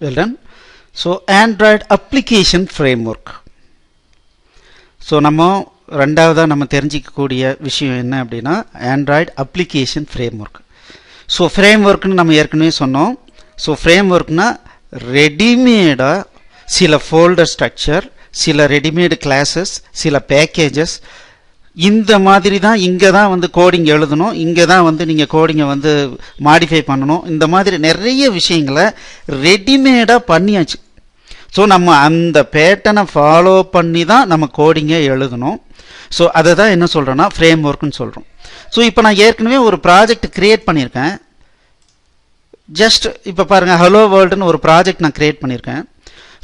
Well done. So Android application framework. So நம்ம ரெண்டாவதா நம்ம தெரிஞ்சிக்கக்கூடிய விஷயம் என்ன அப்படின்னா Android application framework. So frameworkனு நம்ம ஏற்கனவே சொன்னோம். So frameworkனா ரெடிமேடா சில ஃபோல்டர் ஸ்ட்ரக்சர், சில ரெடிமேட் கிளாஸஸ், சில பேக்கேஜஸ், இந்த மாதிரி தான் இங்கே தான் வந்து கோடிங் எழுதணும், இங்கே தான் வந்து நீங்கள் கோடிங்கை வந்து மாடிஃபை பண்ணணும், இந்த மாதிரி நிறைய விஷயங்களை ரெடிமேடாக பண்ணியாச்சு. ஸோ நம்ம அந்த பேட்டர்னை ஃபாலோ பண்ணி தான் நம்ம கோடிங்கை எழுதணும். ஸோ அதை தான் என்ன சொல்கிறோன்னா ஃப்ரேம் ஒர்க்குன்னு சொல்கிறோம். ஸோ இப்போ நான் ஏற்கனவே ஒரு ப்ராஜெக்ட் க்ரியேட் பண்ணியிருக்கேன். ஜஸ்ட் இப்போ பாருங்கள், ஹலோ வேர்ல்டுன்னு ஒரு ப்ராஜெக்ட் நான் க்ரியேட் பண்ணியிருக்கேன்.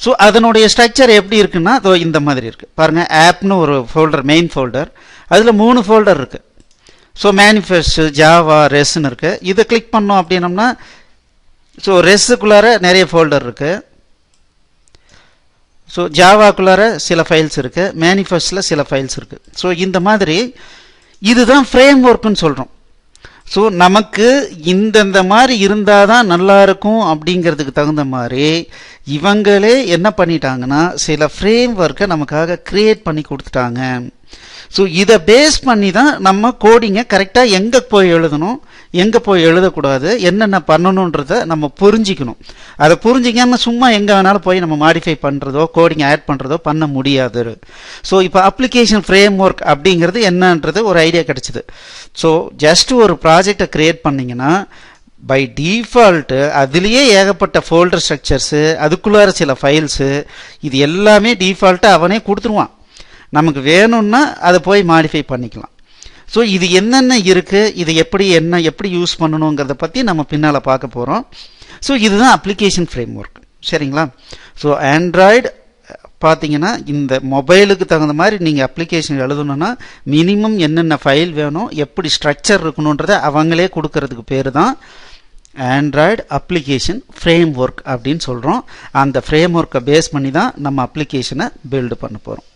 ஸோ அதனுடைய ஸ்ட்ரக்சர் எப்படி இருக்குன்னா அதோ இந்த மாதிரி இருக்குது பாருங்கள். ஆப்னு ஒரு ஃபோல்டர், மெயின் ஃபோல்டர், அதில் 3 ஃபோல்டர் இருக்குது. ஸோ மேனிஃபெஸ்ட், ஜாவா, ரெஸ்ன்னு இருக்குது. இதை கிளிக் பண்ணோம் அப்படின்னம்னா ஸோ ரெஸ்ஸுக்குள்ளார நிறைய ஃபோல்டர் இருக்குது. ஸோ ஜாவாக்குள்ளார சில ஃபைல்ஸ் இருக்குது, மேனிஃபெஸ்டில் சில ஃபைல்ஸ் இருக்குது. ஸோ இந்த மாதிரி இதுதான் ஃப்ரேம் ஒர்க்குன்னு சொல்கிறோம். ஸோ நமக்கு இந்தந்த மாதிரி இருந்தால் தான் நல்லா இருக்கும் அப்படிங்கிறதுக்கு தகுந்த மாதிரி இவங்களே என்ன பண்ணிட்டாங்கன்னா சில ஃப்ரேம் ஒர்க்கை நமக்காக க்ரியேட் பண்ணி கொடுத்துட்டாங்க. ஸோ இதை பேஸ் பண்ணி தான் நம்ம கோடிங்கை கரெக்டாக எங்கே போய் எழுதணும், எங்கே போய் எழுதக்கூடாது, என்னென்ன பண்ணணுன்றதை நம்ம புரிஞ்சிக்கணும். அதை புரிஞ்சிக்காமல் சும்மா எங்கே வேணாலும் போய் நம்ம மாடிஃபை பண்ணுறதோ கோடிங் ஆட் பண்ணுறதோ பண்ண முடியாது. ஸோ இப்போ அப்ளிகேஷன் ஃப்ரேம் ஒர்க் அப்படிங்கிறது என்னன்றது ஒரு ஐடியா கிடச்சிது. ஸோ ஜஸ்ட் ஒரு ப்ராஜெக்டை க்ரியேட் பண்ணிங்கன்னா பை டிஃபால்ட்டு அதுலேயே ஏகப்பட்ட ஃபோல்டர் ஸ்ட்ரக்சர்ஸு, அதுக்குள்ளார சில ஃபைல்ஸு, இது எல்லாமே டிஃபால்ட்டாக அவனே கொடுத்துருவான். நமக்கு வேணும்னா அதை போய் மாடிஃபை பண்ணிக்கலாம். ஸோ இது என்னென்ன இருக்குது, இது எப்படி யூஸ் பண்ணணுங்கிறத பற்றி நம்ம பின்னால் பார்க்க போகிறோம். ஸோ இதுதான் அப்ளிகேஷன் ஃப்ரேம் ஒர்க். சரிங்களா? ஸோ ஆண்ட்ராய்டு பார்த்தீங்கன்னா இந்த மொபைலுக்கு தகுந்த மாதிரி நீங்கள் அப்ளிகேஷன் எழுதணுன்னா மினிமம் என்னென்ன ஃபைல் வேணும், எப்படி ஸ்ட்ரக்சர் இருக்கணுன்றதை அவங்களே கொடுக்கறதுக்கு பேர் தான் ஆண்ட்ராய்டு அப்ளிகேஷன் ஃப்ரேம் ஒர்க் அப்படின்னு சொல்கிறோம். அந்த ஃப்ரேம் ஒர்க்கை பேஸ் பண்ணி தான் நம்ம அப்ளிகேஷனை பில்டு பண்ண போகிறோம்.